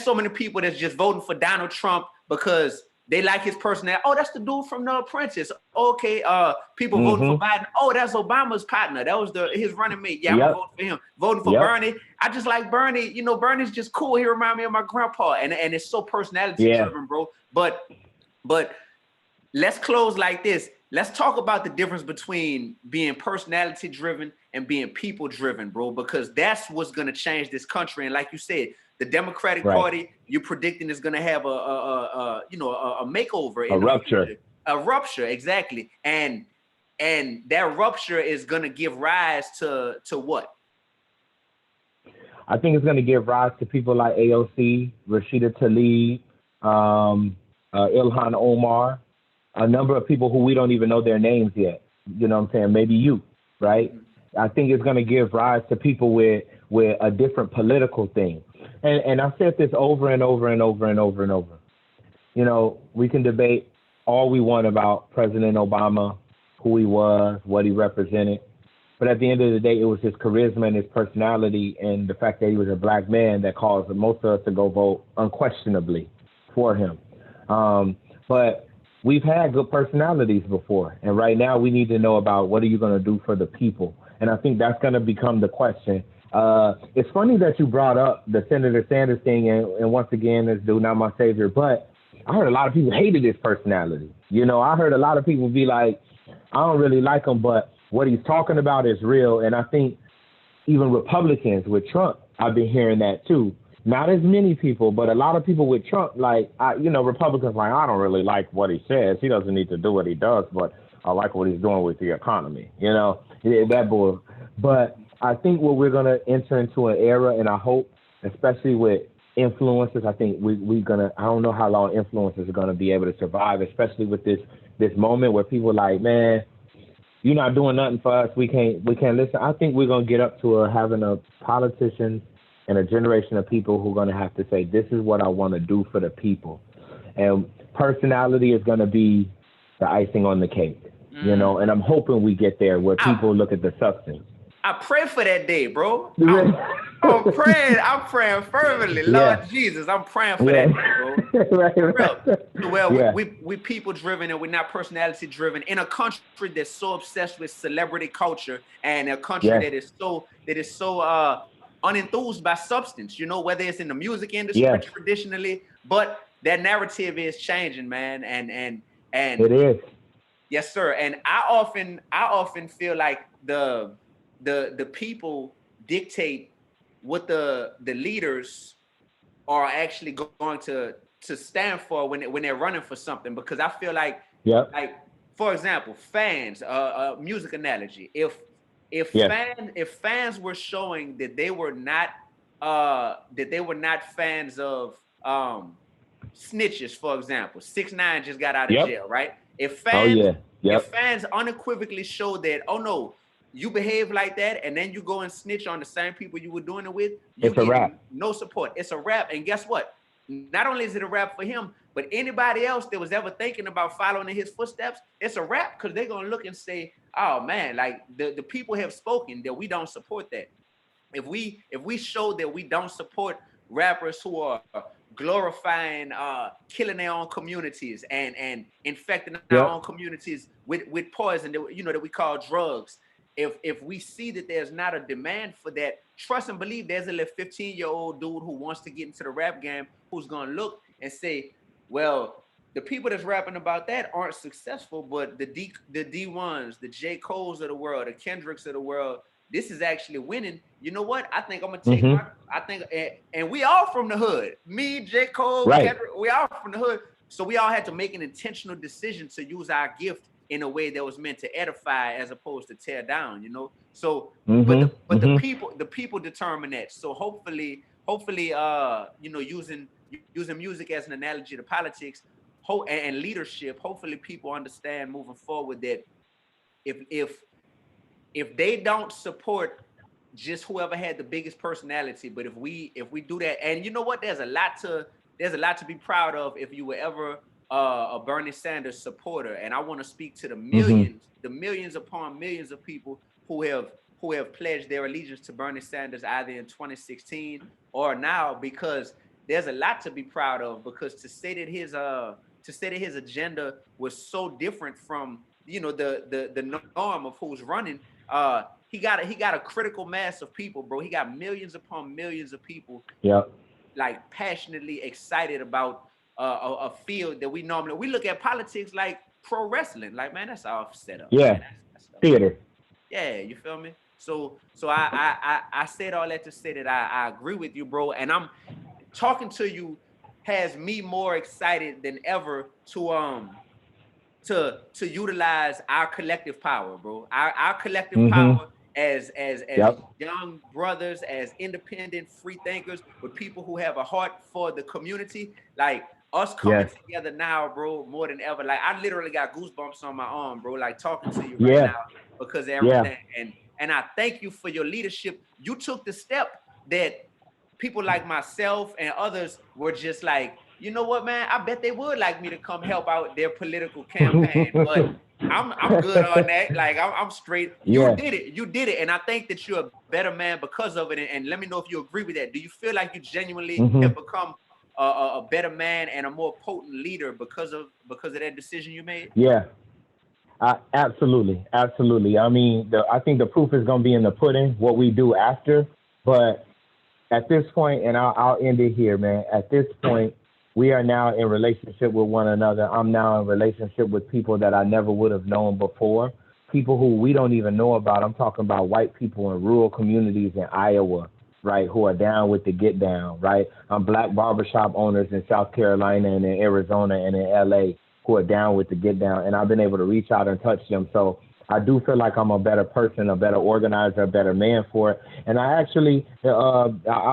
so many people that's just voting for Donald Trump because they like his personality. Oh, that's the dude from The Apprentice. Okay, people voting for Biden. Oh, that's Obama's partner. That was his running mate. Yeah, I'm gonna vote for him. Voting for Bernie. I just like Bernie. You know, Bernie's just cool. He reminds me of my grandpa. And it's so personality driven, bro. But let's close like this. Let's talk about the difference between being personality driven and being people driven, bro, because that's what's going to change this country. And like you said, the Democratic Party, you're predicting is going to have a makeover, a rupture, a rupture, exactly. And that rupture is going to give rise to what? I think it's going to give rise to people like AOC, Rashida Tlaib, Ilhan Omar, a number of people who we don't even know their names yet. You know what I'm saying? Maybe you, right? I think it's going to give rise to people with a different political thing. And I've said this over and over and over and over and over. You know, we can debate all we want about President Obama, who he was, what he represented. But at the end of the day, it was his charisma and his personality and the fact that he was a Black man that caused most of us to go vote unquestionably for him. But we've had good personalities before. And right now we need to know about what are you going to do for the people? And I think that's going to become the question. It's funny that you brought up the Senator Sanders thing. And once again, this dude, not my savior. But I heard a lot of people hated his personality. You know, I heard a lot of people be like, I don't really like him, but what he's talking about is real. And I think even Republicans with Trump, I've been hearing that too. Not as many people, but a lot of people with Trump, like, Republicans like, I don't really like what he says. He doesn't need to do what he does, but I like what he's doing with the economy. You know, that bull. But I think what we're going to enter into an era, and I hope, especially with influencers, I think I don't know how long influencers are going to be able to survive, especially with this moment where people are like, man, you're not doing nothing for us. We can't listen. I think we're going to get up to having a politician and a generation of people who are going to have to say, this is what I want to do for the people. And personality is going to be the icing on the cake, you know, and I'm hoping we get there where people look at the substance. I pray for that day, bro. I'm praying fervently. Lord Jesus, I'm praying for that day, bro. Well, we people driven and we're not personality driven in a country that's so obsessed with celebrity culture and a country that is so unenthused by substance, you know, whether it's in the music industry traditionally, but that narrative is changing, man. And it is. Yes, sir. And I often feel like the people dictate what the leaders are actually going to stand for when they're running for something, because I feel like for example, fans, music analogy, if fans were showing that they were not fans of snitches, for example, 6ix9ine just got out of jail, right? If fans unequivocally show that, oh no, you behave like that, and then you go and snitch on the same people you were doing it with, you get no support. It's a wrap. And guess what? Not only is it a wrap for him, but anybody else that was ever thinking about following in his footsteps, it's a wrap, because they're gonna look and say, oh man, like the people have spoken that we don't support that. If we show that we don't support rappers who are glorifying killing their own communities and infecting our Yep. own communities with poison that, you know, that we call drugs. If we see that there's not a demand for that, trust and believe there's a little 15-year-old dude who wants to get into the rap game who's gonna look and say, well, the people that's rapping about that aren't successful, but the D1s, the J. Coles of the world, the Kendricks of the world, this is actually winning. You know what? I think I'm gonna take Mm-hmm. I think, and we all from the hood. Me, J. Cole, Right. Kendrick, we all from the hood. So we all had to make an intentional decision to use our gift in a way that was meant to edify as opposed to tear down, you know. So, but the Mm-hmm. but Mm-hmm. the people determine that. So hopefully, you know, using music as an analogy to politics, and leadership, hopefully people understand moving forward that if if if they don't support just whoever had the biggest personality, but if we do that, and you know what, there's a lot to be proud of if you were ever a Bernie Sanders supporter. And I want to speak to Mm-hmm. the millions upon millions of people who have pledged their allegiance to Bernie Sanders either in 2016 or now, because there's a lot to be proud of. Because to say that his agenda was so different from, you know, the norm of who's running, he got a critical mass of people, bro. He got millions upon millions of people Yep. like passionately excited about a field that we look at politics like pro wrestling. Like, man, that's all set up, man. Yeah. That's stuff. Theater. Yeah, you feel me? So I said all that to say that I agree with you, bro. And I'm talking to you has me more excited than ever to utilize our collective power, bro. Our collective Mm-hmm. power as Yep. young brothers, as independent free thinkers, with people who have a heart for the community. Like us coming Yes. together now, bro, more than ever. Like I literally got goosebumps on my arm, bro, like talking to you right now Yeah. because of Yeah. everything. And I thank you for your leadership. You took the step that people like myself and others were just like, you know what, man, I bet they would like me to come help out their political campaign, but I'm good on that. Like I'm straight. You Yeah. did it. You did it. And I think that you're a better man because of it. And let me know if you agree with that. Do you feel like you genuinely Mm-hmm. have become a better man and a more potent leader because of that decision you made? Yeah. Absolutely, absolutely. I mean, I think the proof is going to be in the pudding, what we do after. But at this point, and I'll end it here, man. At this point, we are now in relationship with one another. I'm now in relationship with people that I never would have known before, people who we don't even know about. I'm talking about white people in rural communities in Iowa, right, who are down with the get down, right? I'm black barbershop owners in South Carolina and in Arizona and in LA who are down with the get down, and I've been able to reach out and touch them. So I do feel like I'm a better person, a better organizer, a better man for it. And I actually, I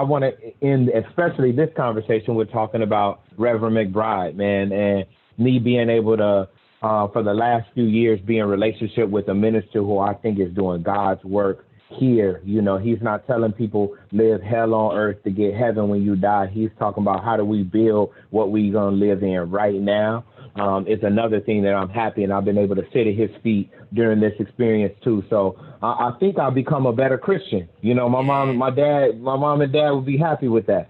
want to end, especially this conversation, we're talking about Reverend McBride, man, and me being able to, for the last few years, be in relationship with a minister who I think is doing God's work here. You know, he's not telling people live hell on earth to get heaven when you die. He's talking about how do we build what we gonna live in right now. It's another thing that I'm happy, and I've been able to sit at his feet during this experience too. So I think I'll become a better Christian. You know, Yeah. my mom and dad would be happy with that.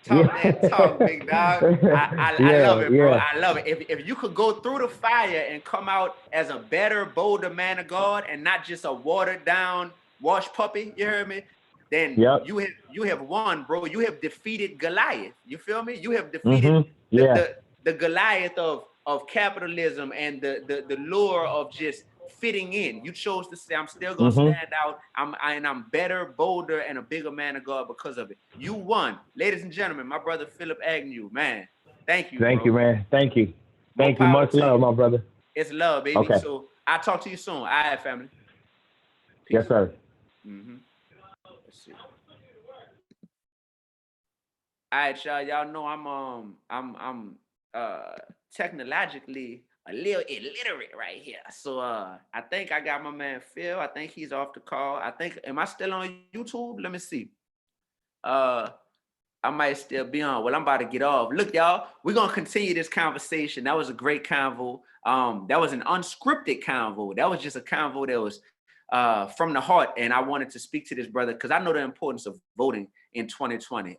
Talk that talk, Yeah. big dog. I love Yeah, it, bro. yeah. I love it. If you could go through the fire and come out as a better, bolder man of God and not just a watered down wash puppy, you heard me? Then Yep. you have won, bro. You have defeated Goliath. You feel me? You have defeated Mhm. the Yeah. the, the Goliath of capitalism and the lure of just fitting in. You chose to say, I'm still gonna Mhm. stand out. I'm better, bolder, and a bigger man of God because of it. You won. Ladies and gentlemen, my brother Philip Agnew, man. Thank you, Thank you, bro. man. Thank you. More Thank you. power Much to love, you. my brother. It's love, baby. Okay. So I'll talk to you soon. All right, family. Yes, Peace. sir. Mm-hmm. Let's see. All right, y'all. Y'all know I'm uh technologically a little illiterate right here. So I think I got my man Phil. I think he's off the call. I think, am I still on YouTube? Let me see. Uh I might still be on. Well, I'm about to get off. Look, y'all, we're gonna continue this conversation. That was a great convo. That was an unscripted convo. That was just a convo that was from the heart. And I wanted to speak to this brother because I know the importance of voting in 2020.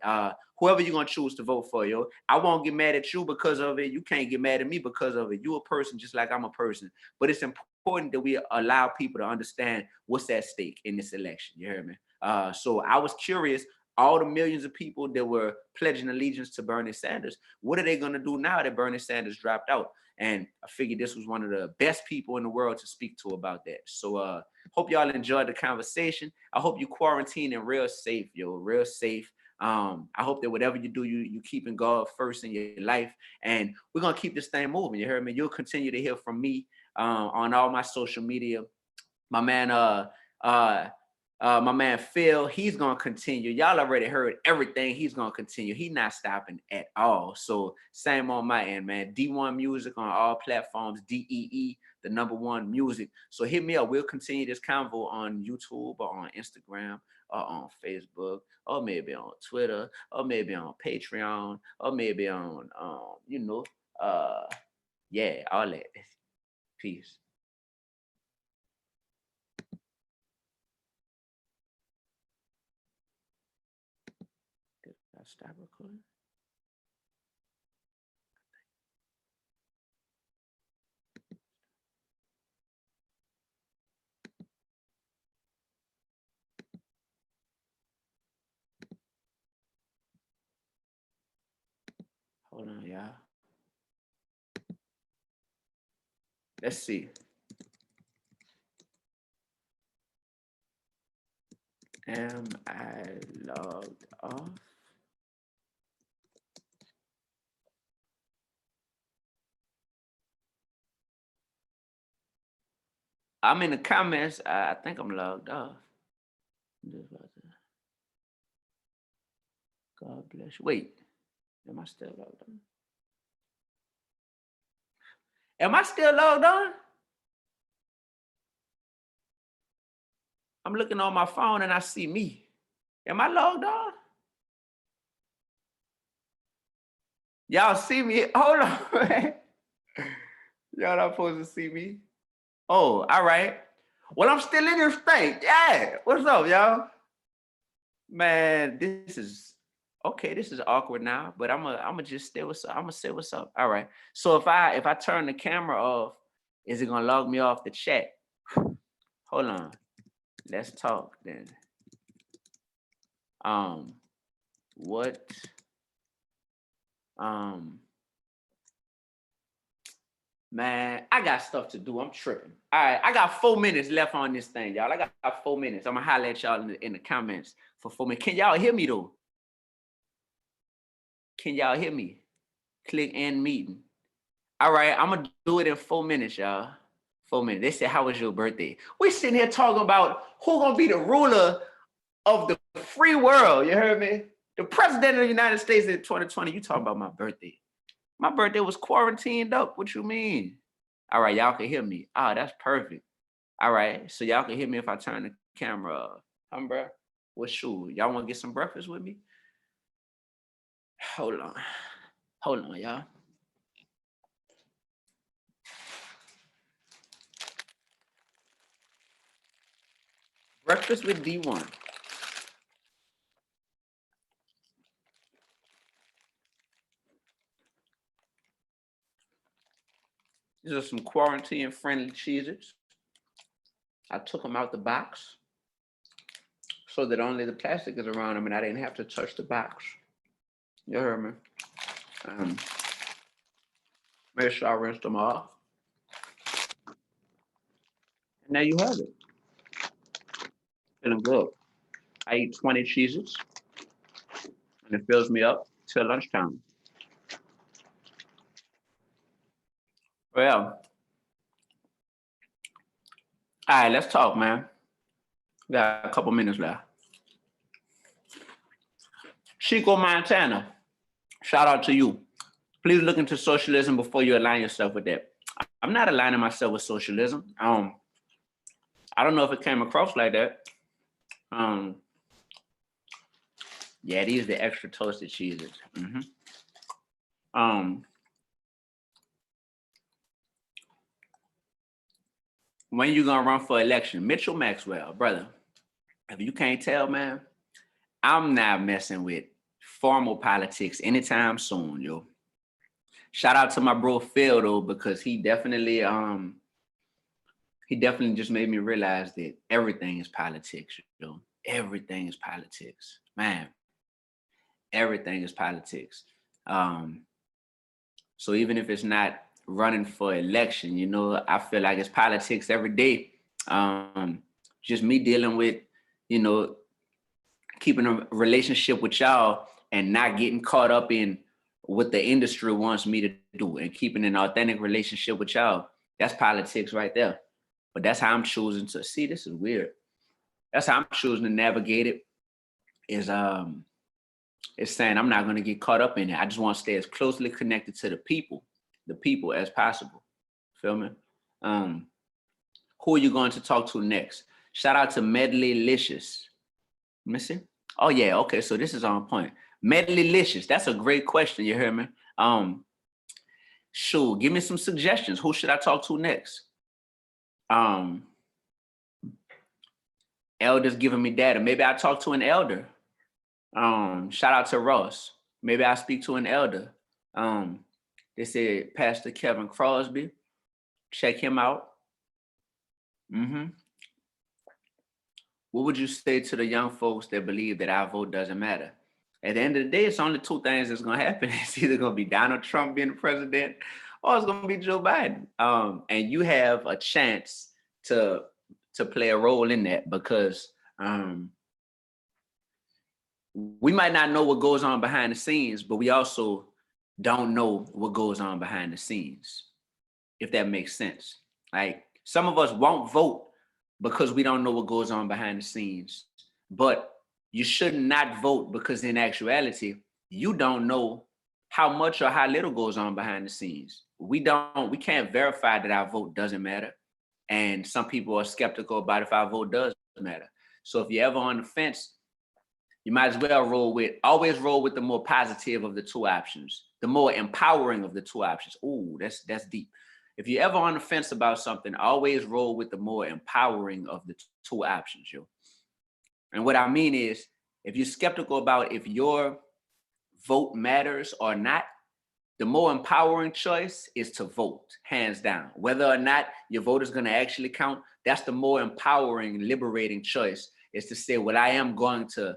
Whoever you're gonna choose to vote for, yo. I won't get mad at you because of it. You can't get mad at me because of it. You a person just like I'm a person. But it's important that we allow people to understand what's at stake in this election. You hear me? So I was curious, all the millions of people that were pledging allegiance to Bernie Sanders, what are they gonna do now that Bernie Sanders dropped out? And I figured this was one of the best people in the world to speak to about that. So hope y'all enjoyed the conversation. I hope you quarantining real safe, yo, real safe. I hope that whatever you do, you keeping God first in your life. And we're gonna keep this thing moving. You heard me? You'll continue to hear from me on all my social media. My man, my man Phil, he's gonna continue. Y'all already heard everything. He's gonna continue. He's not stopping at all. So same on my end, man. D1 Music on all platforms. DEE, the #1 music. So hit me up. We'll continue this convo on YouTube or on Instagram or on Facebook or maybe on Twitter or maybe on Patreon or maybe on yeah, all that. Peace. Stop recording. Hold on, y'all. Let's see. Am I logged off? I'm in the comments. I think I'm logged off. God bless you. Wait, am I still logged on? Am I still logged on? I'm looking on my phone and I see me. Am I logged on? Y'all see me? Hold on, man. Y'all not supposed to see me. Oh, all right. Well, I'm still in this thing. Yeah. What's up, y'all? Man, this is okay. This is awkward now, but I'm just stay what's up. I'm gonna say what's up. All right. So if I turn the camera off, is it gonna log me off the chat? Hold on. Let's talk then. What? Man, I got stuff to do. I'm tripping. All right, I got 4 minutes left on this thing, y'all. I got 4 minutes. I'm gonna holler at y'all in the comments for 4 minutes. Can y'all hear me though? Can y'all hear me? Click end meeting. All right, I'm gonna do it in 4 minutes, y'all. 4 minutes. They said, how was your birthday? We sitting here talking about who gonna be the ruler of the free world. You heard me? The president of the United States in 2020. You talking about my birthday? My birthday was quarantined up. What you mean? All right, y'all can hear me. Oh, that's perfect. All right, so y'all can hear me if I turn the camera off. Bro? What shoe? Y'all want to get some breakfast with me? Hold on, y'all. Breakfast with D1. These are some quarantine-friendly cheeses. I took them out the box so that only the plastic is around them and I didn't have to touch the box. You heard me? Make sure I rinse them off. And there you have it. Feeling good. I eat 20 cheeses and it fills me up till lunchtime. Well, all right, let's talk, man. We got a couple minutes left. Chico Montana, shout out to you. Please look into socialism before you align yourself with that. I'm not aligning myself with socialism. I don't know if it came across like that. Yeah, these are the extra toasted cheeses. When you gonna run for election? Mitchell Maxwell, brother. If you can't tell, man, I'm not messing with formal politics anytime soon, yo. Shout out to my bro Phil though, because he definitely just made me realize that everything is politics, yo. Everything is politics. Man, everything is politics. Um, so even if it's not running for election, you know, I feel like it's politics every day. Just me dealing with, you know, keeping a relationship with y'all and not getting caught up in what the industry wants me to do and keeping an authentic relationship with y'all. That's politics right there. But that's how I'm choosing to see. This is weird. That's how I'm choosing to navigate it. Is saying I'm not going to get caught up in it. I just want to stay as closely connected to the people as possible. Feel me? Who are you going to talk to next? Shout out to Medley-licious. Let me see. Oh yeah, okay. So this is on point. Medley-licious. That's a great question. You hear me? Sure. Give me some suggestions. Who should I talk to next? Elder's giving me data. Maybe I talk to an elder. Shout out to Ross. Maybe I speak to an elder. They said Pastor Kevin Crosby. Check him out. What would you say to the young folks that believe that our vote doesn't matter? At the end of the day, it's only two things that's going to happen. It's either going to be Donald Trump being the president or it's going to be Joe Biden. And you have a chance to play a role in that because we might not know what goes on behind the scenes, but we also don't know what goes on behind the scenes, if that makes sense. Like some of us won't vote because we don't know what goes on behind the scenes, but you should not vote because in actuality, you don't know how much or how little goes on behind the scenes. We can't verify that our vote doesn't matter. And some people are skeptical about if our vote does matter. So if you're ever on the fence, you might as well always roll with the more positive of the two options, the more empowering of the two options. Ooh, that's deep. If you're ever on the fence about something, always roll with the more empowering of the two options, yo. And what I mean is, if you're skeptical about if your vote matters or not, the more empowering choice is to vote, hands down. Whether or not your vote is going to actually count, that's the more empowering, liberating choice, is to say, well, I am going to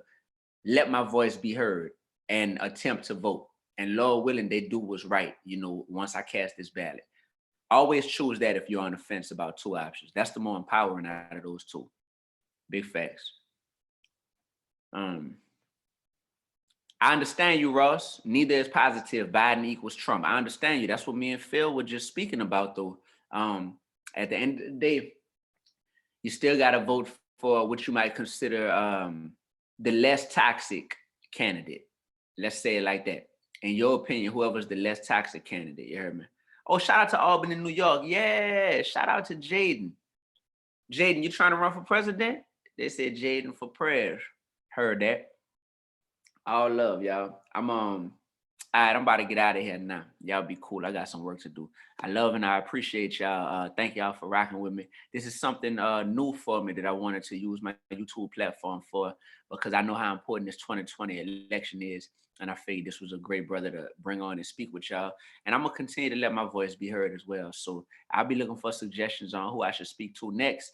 let my voice be heard and attempt to vote. And Lord willing, they do what's right, you know, once I cast this ballot. Always choose that if you're on the fence about two options. That's the more empowering out of those two. Big facts. I understand you, Ross. Neither is positive. Biden equals Trump. I understand you. That's what me and Phil were just speaking about, though. At the end of the day, you still got to vote for what you might consider the less toxic candidate. Let's say it like that. In your opinion, whoever's the less toxic candidate, you heard me? Oh, shout out to Albany, New York. Yeah, shout out to Jaden. Jaden, you trying to run for president? They said Jaden for prayers. Heard that. All love, y'all. All right, I'm about to get out of here now. Y'all be cool. I got some work to do. I love and I appreciate y'all. Thank y'all for rocking with me. This is something new for me that I wanted to use my YouTube platform for, because I know how important this 2020 election is. And I figured this was a great brother to bring on and speak with y'all. And I'm going to continue to let my voice be heard as well. So I'll be looking for suggestions on who I should speak to next.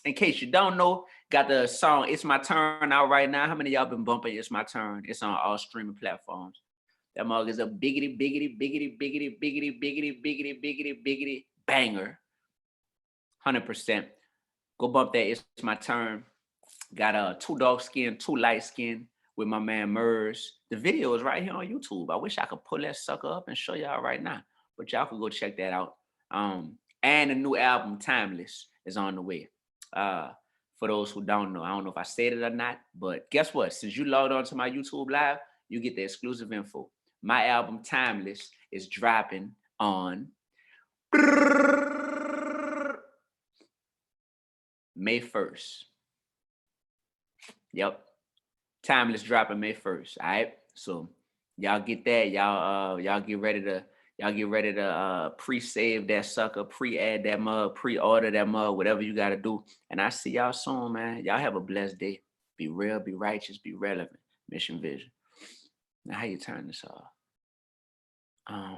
In case you don't know, got the song It's My Turn out right now. How many of y'all been bumping It's My Turn? It's on all streaming platforms. That mug is a biggity, biggity, biggity, biggity, biggity, biggity, biggity, biggity, biggity banger. 100%. Go bump that It's My Turn. Got 2 dark skin, 2 light skin with my man Murs. The video is right here on YouTube. I wish I could pull that sucker up and show y'all right now, but y'all can go check that out. And the new album Timeless is on the way. For those who don't know, I don't know if I said it or not, but guess what? Since you logged on to my YouTube live, you get the exclusive info. My album Timeless is dropping on May 1st. Yep. Timeless dropping May 1st. All right. So y'all get that. Y'all get ready to pre-save that sucker, pre-add that mug, pre-order that mug, whatever you gotta do. And I see y'all soon, man. Y'all have a blessed day. Be real, be righteous, be relevant. Mission, vision. Now, how you turn this off? All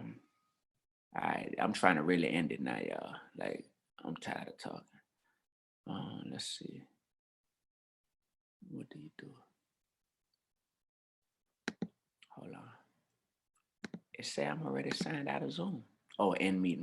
right, I'm trying to really end it now, y'all. Like, I'm tired of talking. Let's see. What do you do? Hold on. It say I'm already signed out of Zoom. Oh, end meeting.